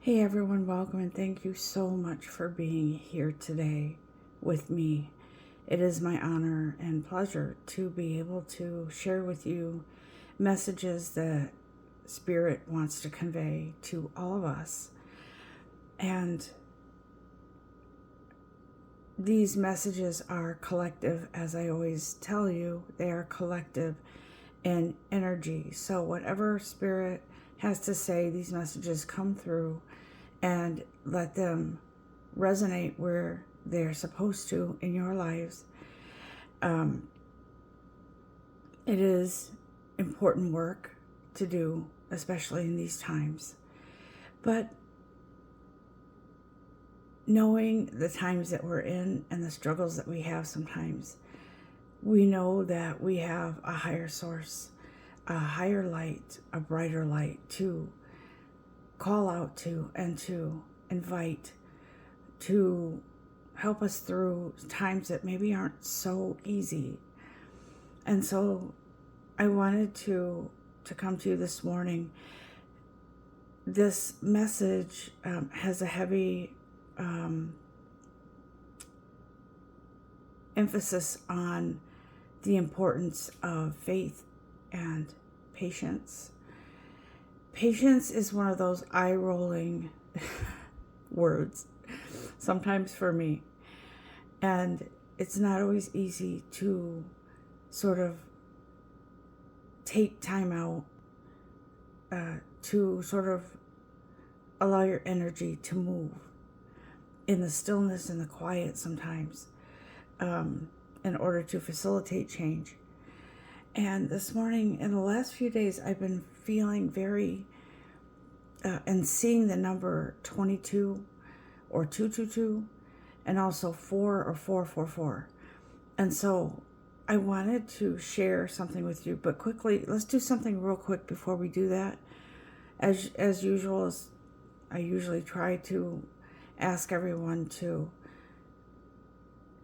Hey everyone, welcome and thank you so much for being here today with me. It is my honor and pleasure to be able to share with you messages that Spirit wants to convey to all of us. And these messages are collective, as I always tell you, they are collective in energy. So whatever Spirit has to say, these messages come through and let them resonate where they're supposed to in your lives. It is important work to do, especially in these times. But knowing the times that we're in and the struggles that we have sometimes, we know that we have a higher source, a higher light, a brighter light to call out to and to invite to help us through times that maybe aren't so easy. And so I wanted to come to you this morning. This message has a heavy emphasis on the importance of faith and patience. Patience is one of those eye-rolling words, sometimes for me. And it's not always easy to sort of take time out to sort of allow your energy to move in the stillness and the quiet sometimes in order to facilitate change. And this morning, in the last few days, I've been feeling very, and seeing the number 22 or 222, and also 4 or 444. And so I wanted to share something with you, but quickly, let's do something real quick before we do that. As usual, I usually try to ask everyone to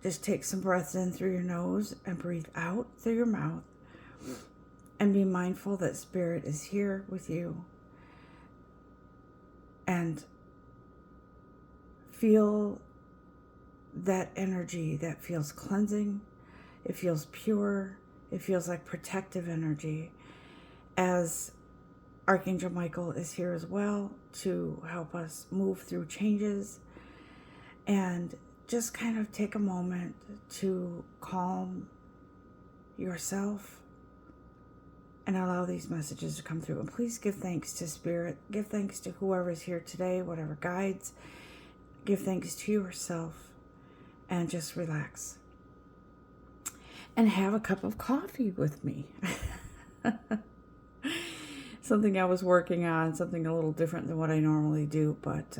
just take some breaths in through your nose and breathe out through your mouth. And be mindful that Spirit is here with you. And feel that energy that feels cleansing. It feels pure. It feels like protective energy. As Archangel Michael is here as well to help us move through changes. And just kind of take a moment to calm yourself and allow these messages to come through. And please give thanks to Spirit. Give thanks to whoever is here today, whatever guides. Give thanks to yourself and just relax. And have a cup of coffee with me. Something I was working on, something a little different than what I normally do, but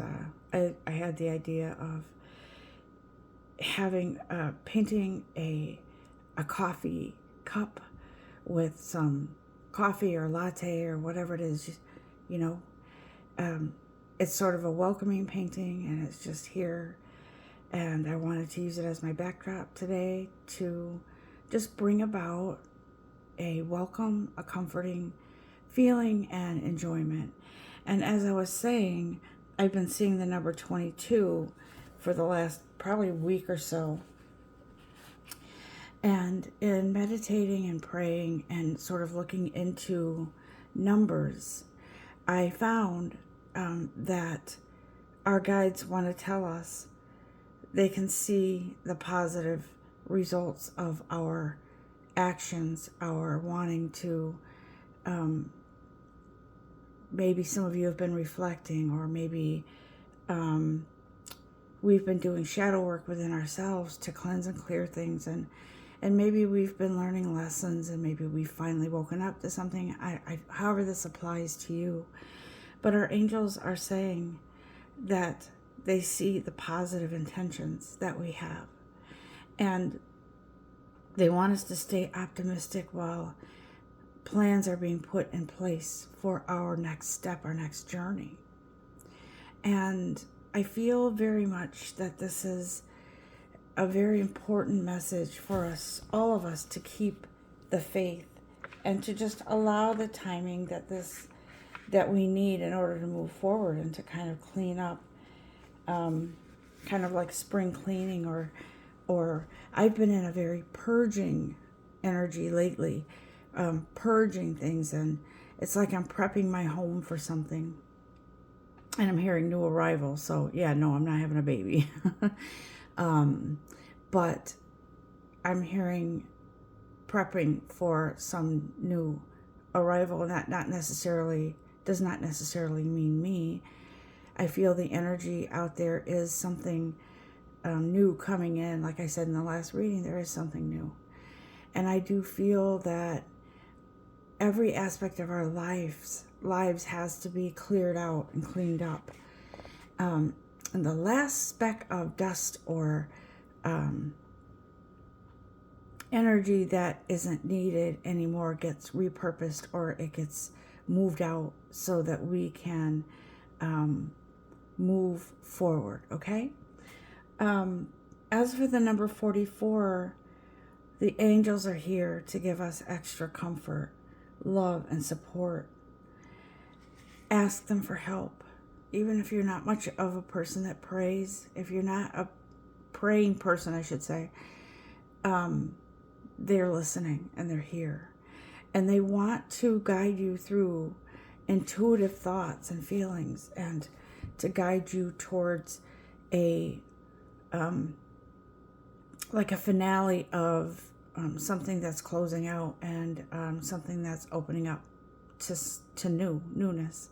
I had the idea of having, painting a coffee cup with some coffee or latte or whatever it is, just, it's sort of a welcoming painting, and it's just here. And I wanted to use it as my backdrop today to just bring about a welcome, a comforting feeling and enjoyment. And as I was saying, I've been seeing the number 22 for the last probably week or so. And in meditating and praying and sort of looking into numbers, I found that our guides want to tell us they can see the positive results of our actions, our wanting to, maybe some of you have been reflecting, or maybe we've been doing shadow work within ourselves to cleanse and clear things, and maybe we've been learning lessons, and maybe we've finally woken up to something. However this applies to you. But our angels are saying that they see the positive intentions that we have. And they want us to stay optimistic while plans are being put in place for our next step, our next journey. And I feel very much that this is a very important message for us, all of us, to keep the faith and to just allow the timing that this that we need in order to move forward and to kind of clean up, kind of like spring cleaning, or I've been in a very purging energy lately, purging things, and it's like I'm prepping my home for something. And I'm hearing new arrival, so yeah, no, I'm not having a baby. But I'm hearing prepping for some new arrival, and that does not necessarily mean me. I feel the energy out there is something new coming in. Like I said in the last reading, there is something new. And I do feel that every aspect of our lives has to be cleared out and cleaned up. And the last speck of dust or energy that isn't needed anymore gets repurposed, or it gets moved out so that we can move forward, okay? As for the number 44, the angels are here to give us extra comfort, love, and support. Ask them for help. Even if you're not much of a person that prays, if you're not a praying person, I should say, they're listening and they're here. And they want to guide you through intuitive thoughts and feelings, and to guide you towards a like a finale of something that's closing out, and something that's opening up to newness.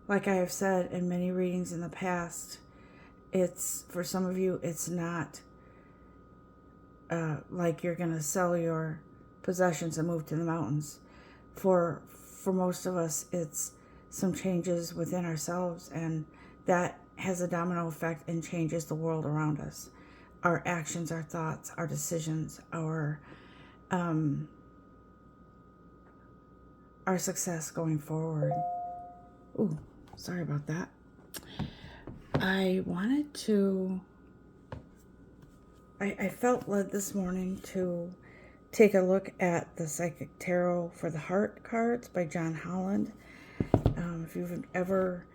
Like I have said in many readings in the past, it's, for some of you, it's not like you're going to sell your possessions and move to the mountains. For most of us, it's some changes within ourselves, and that has a domino effect and changes the world around us. Our actions, our thoughts, our decisions, our success going forward. Ooh, sorry about that. I felt led this morning to take a look at the Psychic Tarot for the Heart cards by John Holland. If you've ever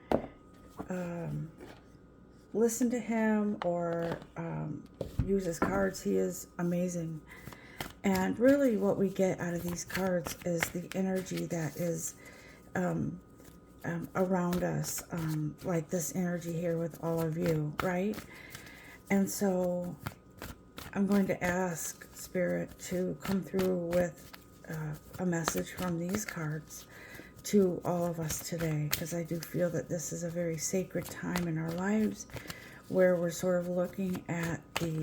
listened to him or use his cards, he is amazing. And really what we get out of these cards is the energy that is around us, like this energy here with all of you, right? And so I'm going to ask Spirit to come through with a message from these cards to all of us today, because I do feel that this is a very sacred time in our lives where we're sort of looking at the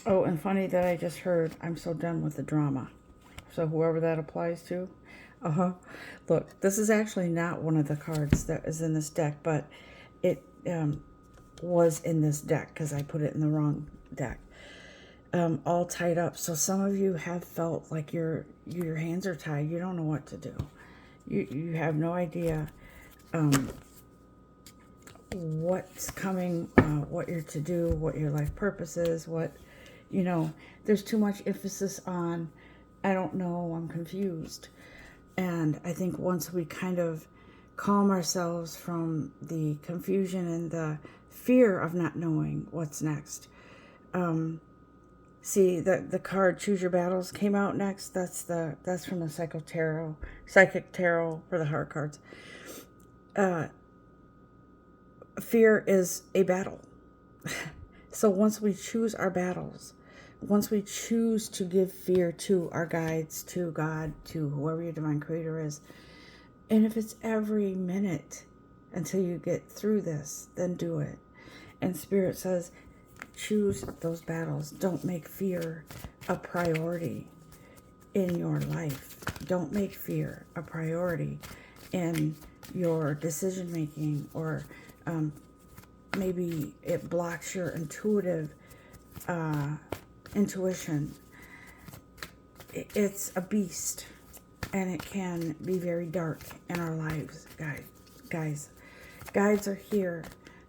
oh, and funny that I just heard, I'm so done with the drama. So whoever that applies to, look, this is actually not one of the cards that is in this deck, but it was in this deck because I put it in the wrong deck. All tied up. So some of you have felt like your hands are tied. You don't know what to do. You have no idea what's coming, what you're to do, what your life purpose is, there's too much emphasis on, I don't know, I'm confused. And I think once we kind of calm ourselves from the confusion and the fear of not knowing what's next. See, the card Choose Your Battles came out next. That's from the Psychic Tarot for the Heart cards. Fear is a battle. So once we choose our battles, once we choose to give fear to our guides, to God, to whoever your divine creator is, and if it's every minute until you get through this, then do it. And Spirit says, choose those battles. Don't make fear a priority in your life. Don't make fear a priority in your decision making, or maybe it blocks your intuition. It's a beast, and it can be very dark in our lives, guys. Guides are here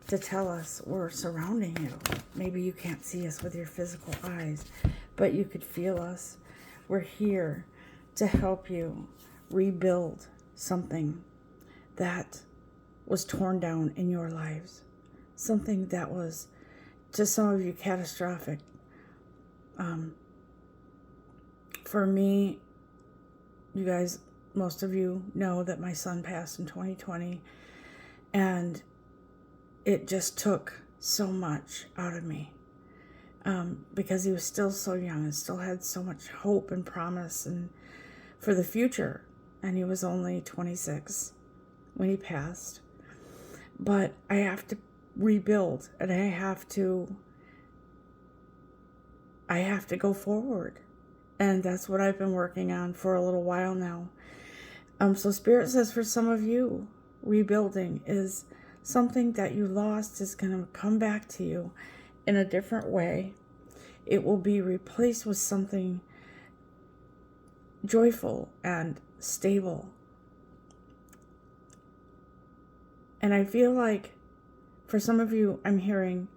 to tell us we're surrounding you. Maybe you can't see us with your physical eyes, but you could feel us. We're here to help you rebuild something that was torn down in your lives, something that was, to some of you, catastrophic. For me, you guys, most of you know that my son passed in 2020, and it just took so much out of me, because he was still so young and still had so much hope and promise and for the future, and he was only 26 when he passed. But I have to rebuild, and I have to go forward, and that's what I've been working on for a little while now. So Spirit says for some of you, rebuilding is something that you lost is going to come back to you in a different way. It will be replaced with something joyful and stable. And I feel like for some of you, I'm hearing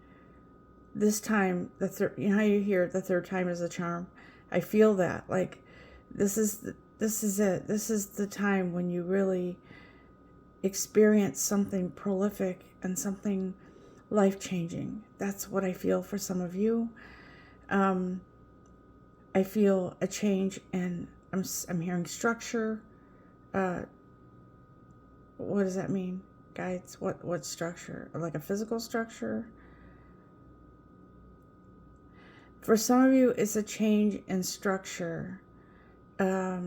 this time, you know how you hear the third time is a charm? I feel that, like, this is it. This is the time when you really experience something prolific and something life-changing. That's what I feel for some of you. I feel a change in, I'm hearing structure. What does that mean, guides? What structure? Like a physical structure? For some of you, it's a change in structure. I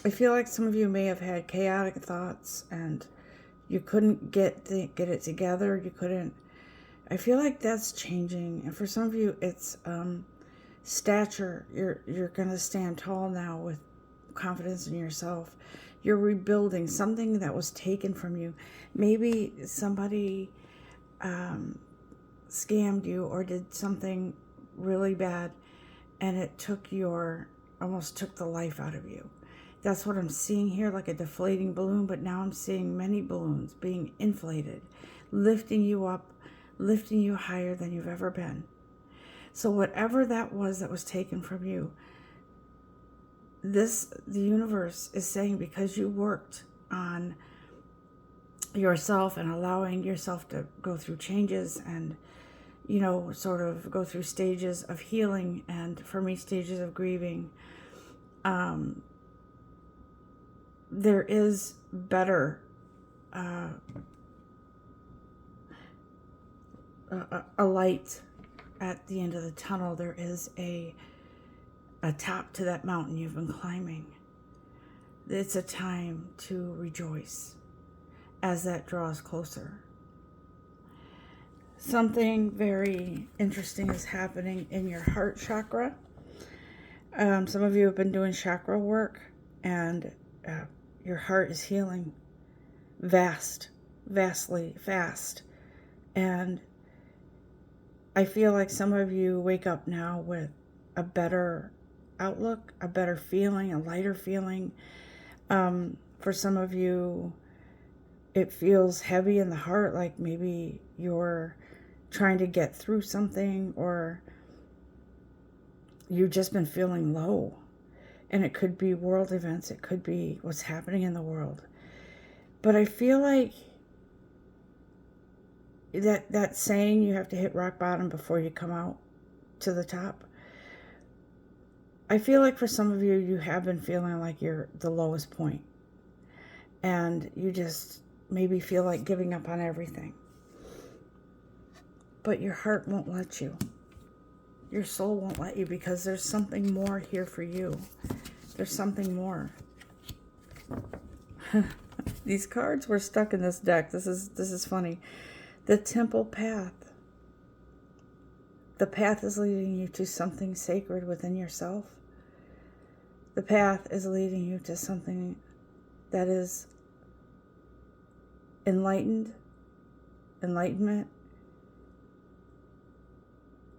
feel like some of you may have had chaotic thoughts and you couldn't get it together. You couldn't. I feel like that's changing. And for some of you, it's stature. You're going to stand tall now with confidence in yourself. You're rebuilding something that was taken from you. Maybe somebody scammed you or did something really bad, and it almost took the life out of you. That's what I'm seeing here, like a deflating balloon, but now I'm seeing many balloons being inflated, lifting you up, lifting you higher than you've ever been. So whatever that was taken from you, the universe is saying, because you worked on yourself and allowing yourself to go through changes and, sort of go through stages of healing, and for me, stages of grieving, there is better, a light at the end of the tunnel. There is a top to that mountain you've been climbing. It's a time to rejoice as that draws closer. Something very interesting is happening in your heart chakra. Some of you have been doing chakra work, and your heart is healing vastly fast. And I feel like some of you wake up now with a better outlook, a better feeling, a lighter feeling. For some of you, it feels heavy in the heart, like maybe you're trying to get through something, or you've just been feeling low. And it could be world events, it could be what's happening in the world. But I feel like that saying, you have to hit rock bottom before you come out to the top. I feel like for some of you, you have been feeling like you're the lowest point, and you just maybe feel like giving up on everything. But your heart won't let you. Your soul won't let you, because there's something more here for you. There's something more. These cards were stuck in this deck. This is funny. The temple path. The path is leading you to something sacred within yourself. The path is leading you to something that is enlightenment.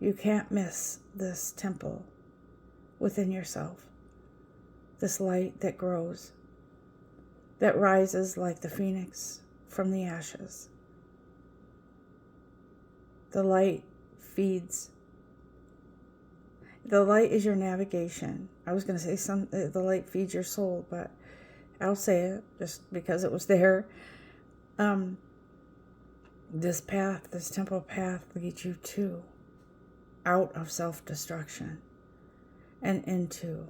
You can't miss this temple within yourself. This light that grows, that rises like the phoenix from the ashes. The light feeds. The light is your navigation. I was going to say the light feeds your soul, but I'll say it just because it was there. This path, this temple path, leads you to out of self-destruction and into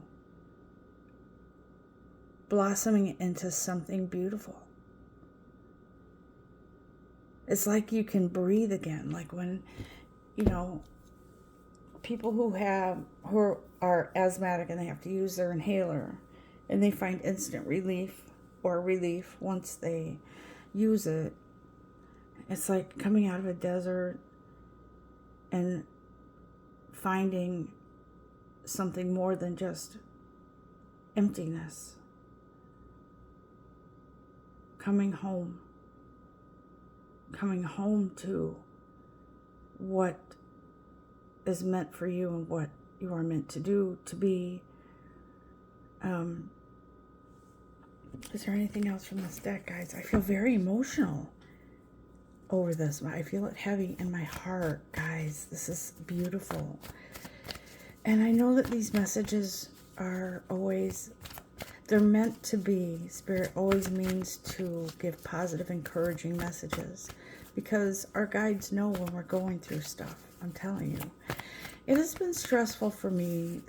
blossoming into something beautiful. It's like you can breathe again, like when, people who are asthmatic and they have to use their inhaler and they find instant relief once they use it. It's like coming out of a desert and finding something more than just emptiness. Coming home to what is meant for you and what you are meant to do, to be. Is there anything else from this deck, guys? I feel very emotional over this. I feel it heavy in my heart, guys. This is beautiful. And I know that these messages are always, they're meant to be. Spirit always means to give positive, encouraging messages because our guides know when we're going through stuff. I'm telling you. It has been stressful for me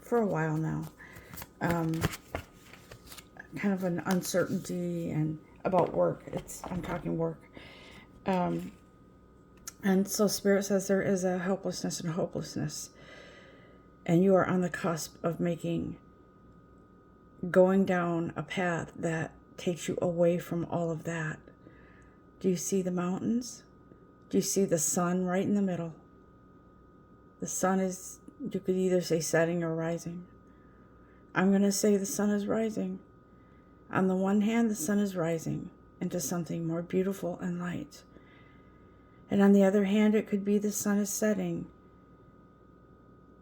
for a while now. Kind of an uncertainty and about work. I'm talking work. And so Spirit says there is a helplessness and a hopelessness. And you are on the cusp of going down a path that takes you away from all of that. Do you see the mountains? Do you see the sun right in the middle? The sun is, you could either say setting or rising. I'm going to say the sun is rising. On the one hand, the sun is rising into something more beautiful and light. And on the other hand, it could be the sun is setting,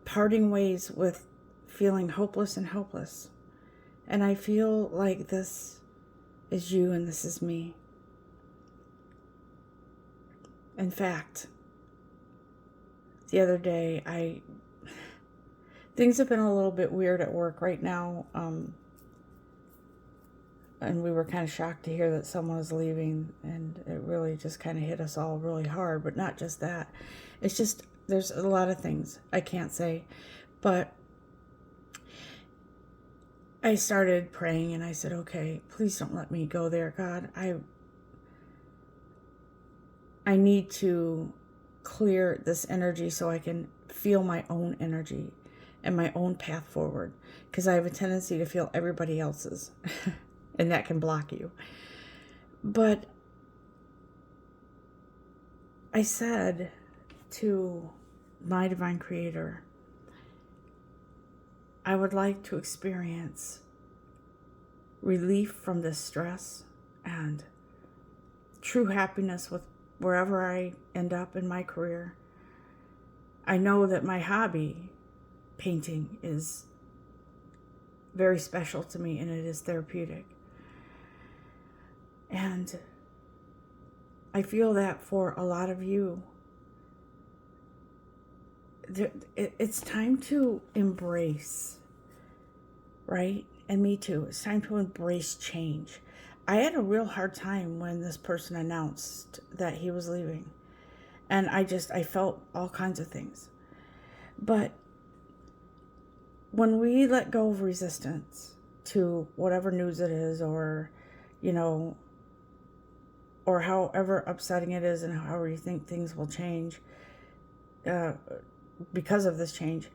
parting ways with feeling hopeless and helpless. And I feel like this is you and this is me. In fact, the other day, things have been a little bit weird at work right now. And we were kind of shocked to hear that someone was leaving, and it really just kind of hit us all really hard. But not just that. It's just, there's a lot of things I can't say. But I started praying and I said, okay, please don't let me go there, God. I need to clear this energy so I can feel my own energy and my own path forward. Because I have a tendency to feel everybody else's. And that can block you. But I said to my divine creator, I would like to experience relief from this stress and true happiness with wherever I end up in my career. I know that my hobby, painting, is very special to me and it is therapeutic. And I feel that for a lot of you, it's time to embrace, right? And me too. It's time to embrace change. I had a real hard time when this person announced that he was leaving. And I felt all kinds of things. But when we let go of resistance to whatever news it is, or, or however upsetting it is and however you think things will change because of this change,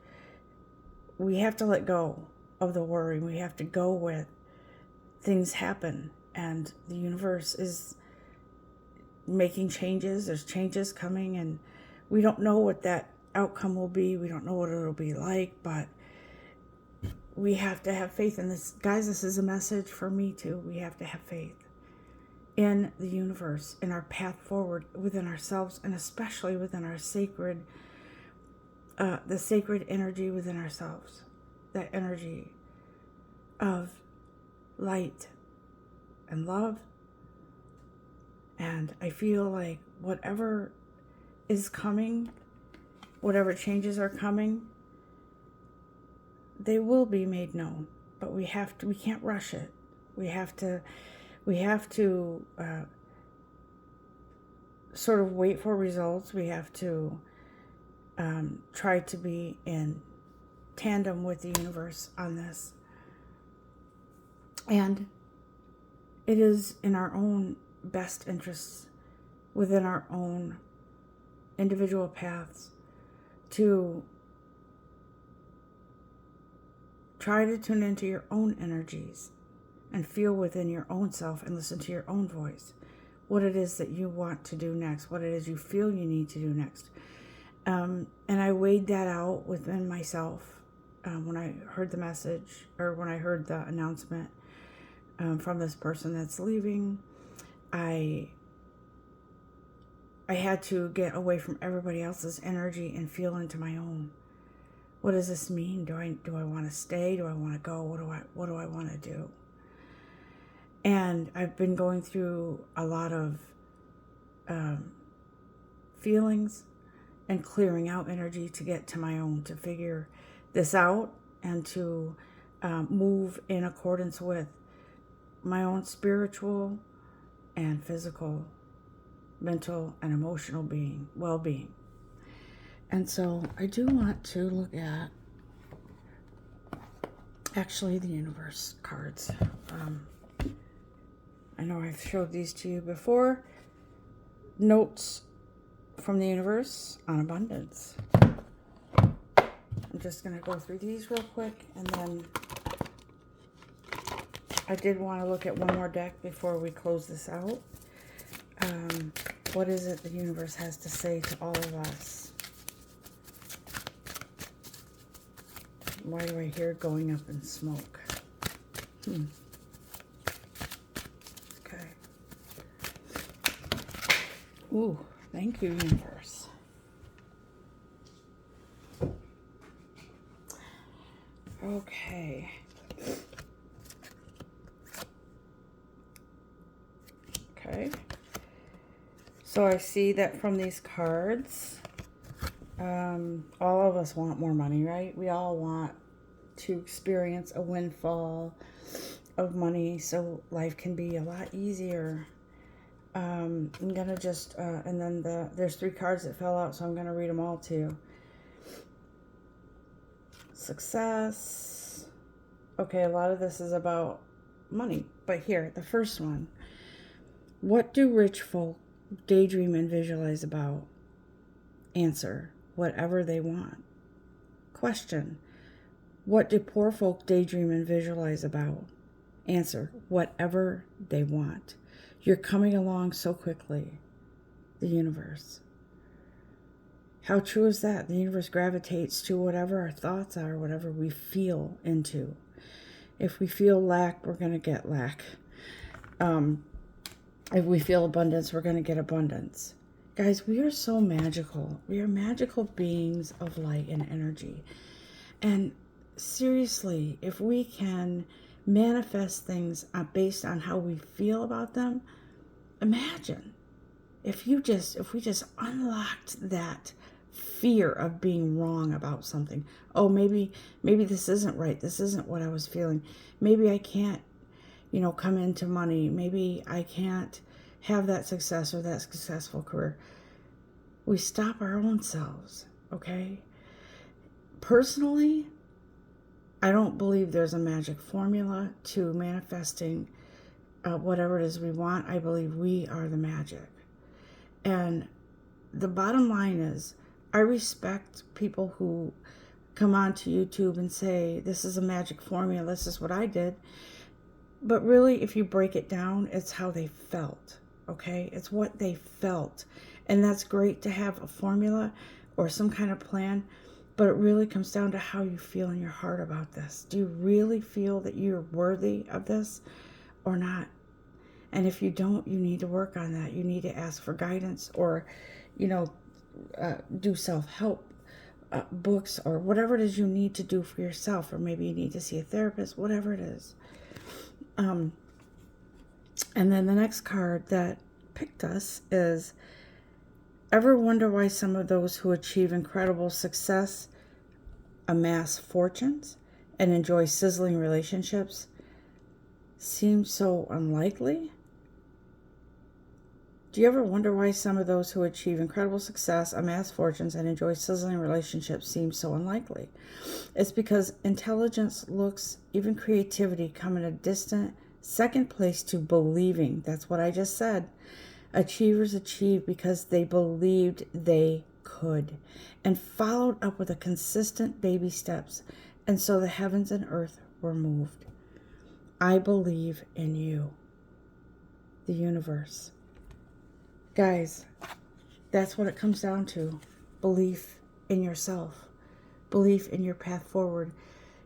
we have to let go of the worry. We have to go with things happen, and the universe is making changes. There's changes coming, and we don't know what that outcome will be. We don't know what it'll be like, but we have to have faith in this. Guys, this is a message for me too. We have to have faith in the universe, in our path forward within ourselves, and especially within our sacred, the sacred energy within ourselves, that energy of light and love. And I feel like whatever is coming, whatever changes are coming, they will be made known, but we can't rush it. We have to sort of wait for results. We have to try to be in tandem with the universe on this. And it is in our own best interests, within our own individual paths, to try to tune into your own energies and feel within your own self and listen to your own voice, what it is that you want to do next, what it is you feel you need to do next. And I weighed that out within myself when I heard the message, or when I heard the announcement from this person that's leaving. I had to get away from everybody else's energy and feel into my own. What does this mean? Do I want to stay? Do I want to go? What do I want to do? And I've been going through a lot of feelings and clearing out energy to get to my own, to figure this out, and to move in accordance with my own spiritual and physical, mental and emotional well-being. And so I do want to look at actually the universe cards. I know I've showed these to you before. Notes from the universe on abundance. I'm just going to go through these real quick, and then I did want to look at one more deck before we close this out. What is it the universe has to say to all of us? Why do I hear going up in smoke? Okay. Ooh, thank you, universe. Okay. Okay. So I see that from these cards, all of us want more money, right? We all want to experience a windfall of money so life can be a lot easier. I'm going to just, and then there's 3 cards that fell out, so I'm going to read them all to you. Success. Okay, a lot of this is about money, but here, the first one. What do rich folk daydream and visualize about? Answer, whatever they want. Question, what do poor folk daydream and visualize about? Answer, whatever they want. You're coming along so quickly. The universe. How true is that? The universe gravitates to whatever our thoughts are, whatever we feel into. If we feel lack, we're going to get lack. If we feel abundance, we're going to get abundance. Guys, we are so magical. We are magical beings of light and energy. And seriously, if we can manifest things based on how we feel about them, imagine if we just unlocked that fear of being wrong about something. Oh, maybe this isn't right. This isn't what I was feeling. Maybe I can't, come into money. Maybe I can't have that success or that successful career. We stop our own selves, okay? Personally, I don't believe there's a magic formula to manifesting whatever it is we want. I believe we are the magic. And the bottom line is, I respect people who come onto YouTube and say, this is a magic formula, this is what I did. But really, if you break it down, it's how they felt, okay? It's what they felt. And that's great to have a formula or some kind of plan, but it really comes down to how you feel in your heart about this. Do you really feel that you're worthy of this or not? And if you don't, you need to work on that. You need to ask for guidance, or, do self-help books, or whatever it is you need to do for yourself, or maybe you need to see a therapist, whatever it is. And then the next card that picked us is, ever wonder why some of those who achieve incredible success amass fortunes and enjoy sizzling relationships seem so unlikely? Do you ever wonder why some of those who achieve incredible success, amass fortunes, and enjoy sizzling relationships seem so unlikely? It's because intelligence, looks, even creativity come in a distant second place to believing. That's what I just said. Achievers achieve because they believed they could and followed up with a consistent baby steps. And so the heavens and earth were moved. I believe in you, the universe. Guys, that's what it comes down to. Belief in yourself. Belief in your path forward.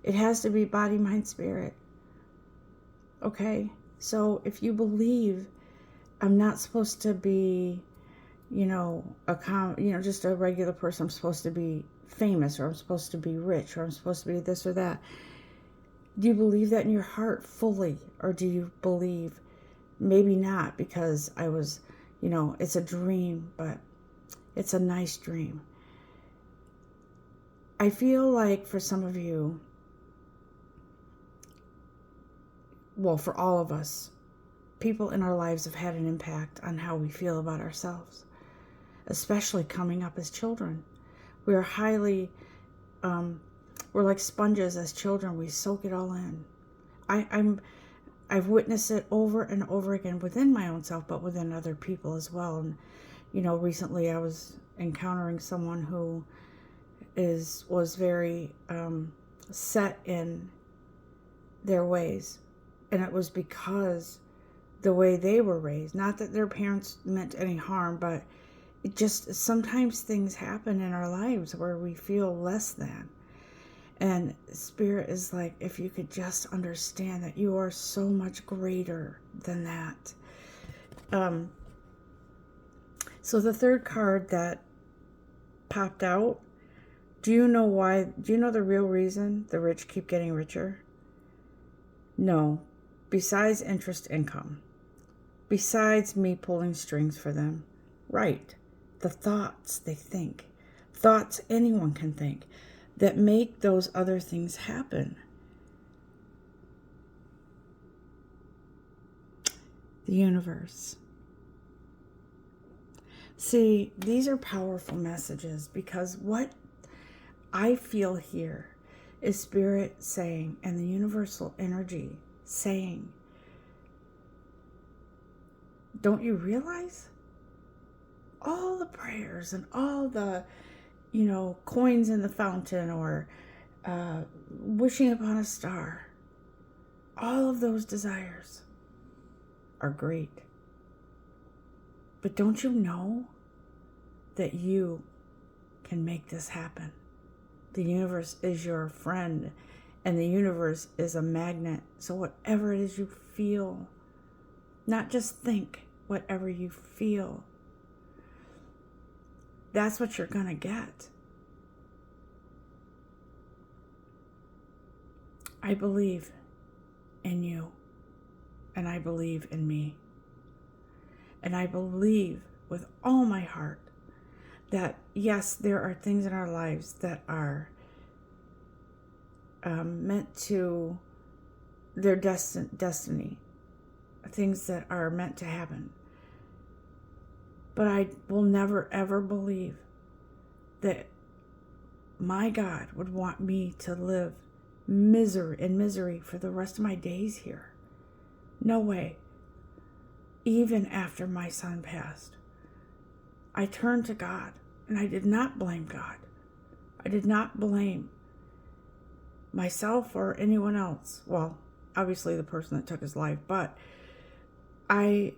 It has to be body, mind, spirit. Okay? So if you believe I'm not supposed to be, just a regular person. I'm supposed to be famous, or I'm supposed to be rich, or I'm supposed to be this or that. Do you believe that in your heart fully? Or do you believe maybe not, because I was, it's a dream, but it's a nice dream. I feel like for some of you, well, for all of us, people in our lives have had an impact on how we feel about ourselves, especially coming up as children. We are highly, we're like sponges as children. We soak it all in. I've witnessed it over and over again within my own self, but within other people as well. And, recently I was encountering someone who was very set in their ways. And it was because the way they were raised, not that their parents meant any harm, but it just, sometimes things happen in our lives where we feel less than. And Spirit is like, if you could just understand that you are so much greater than that. So the third card that popped out, do you know the real reason the rich keep getting richer? No. Besides interest income. Besides me pulling strings for them. Right. The thoughts they think. Thoughts anyone can think that make those other things happen. The universe. See, these are powerful messages, because what I feel here is Spirit saying, and the universal energy saying, don't you realize all the prayers and all the, coins in the fountain, or wishing upon a star, all of those desires are great. But don't you know that you can make this happen? The universe is your friend, and the universe is a magnet. So whatever it is you feel, not just think, whatever you feel, that's what you're going to get. I believe in you, and I believe in me. And I believe with all my heart that, yes, there are things in our lives that are meant to, their destiny, things that are meant to happen. But I will never, ever believe that my God would want me to live in misery for the rest of my days here. No way. Even after my son passed, I turned to God, and I did not blame God. I did not blame myself or anyone else. Well, obviously the person that took his life, but I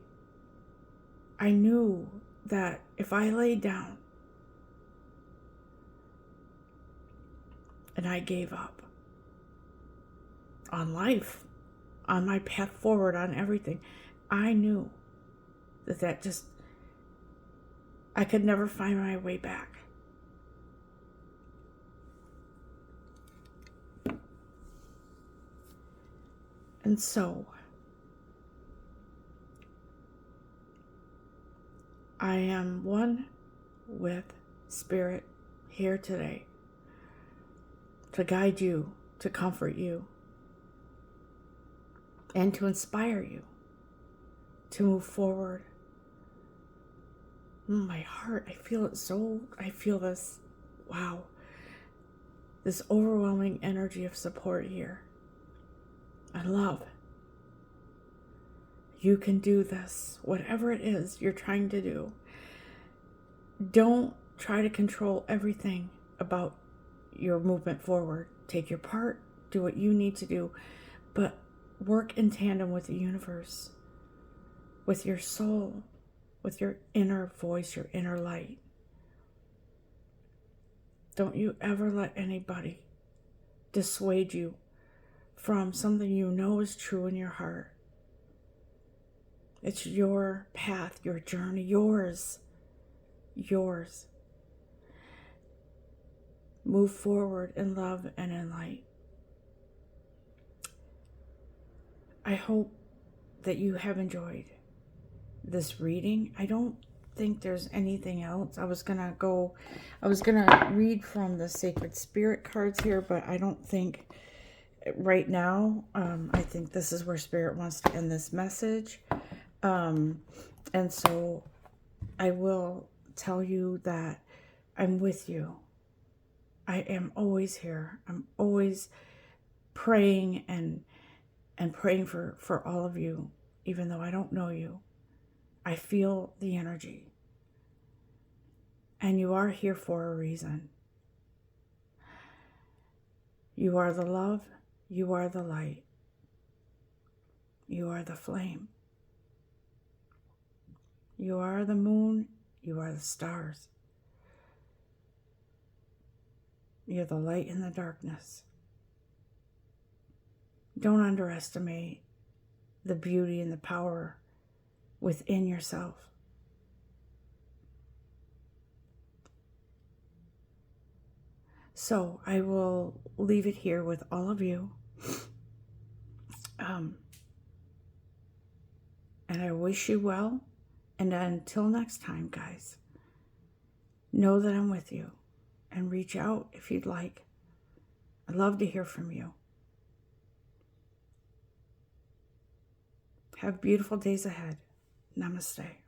knew that if I laid down and I gave up on life, on my path forward, on everything, I knew that just, I could never find my way back. And so, I am one with Spirit here today to guide you to comfort you and to inspire you to move forward. My heart, I feel it so, I feel this, wow, this overwhelming energy of support here and love. You can do this, whatever it is you're trying to do. Don't try to control everything about your movement forward. Take your part, do what you need to do, but work in tandem with the universe, with your soul, with your inner voice, your inner light. Don't you ever let anybody dissuade you from something you know is true in your heart. It's your path, your journey, yours. Yours. Move forward in love and in light. I hope that you have enjoyed this reading. I don't think there's anything else. I was gonna read from the Sacred Spirit cards here, but I don't think right now, I think this is where Spirit wants to end this message. And so I will tell you that I'm with you. I am always here. I'm always praying and praying for all of you, even though I don't know you. I feel the energy. And you are here for a reason. You are the love. You are the light. You are the flame. You are the moon. You are the stars. You're the light in the darkness. Don't underestimate the beauty and the power within yourself. So I will leave it here with all of you. And I wish you well. And until next time, guys, know that I'm with you. And reach out if you'd like. I'd love to hear from you. Have beautiful days ahead. Namaste.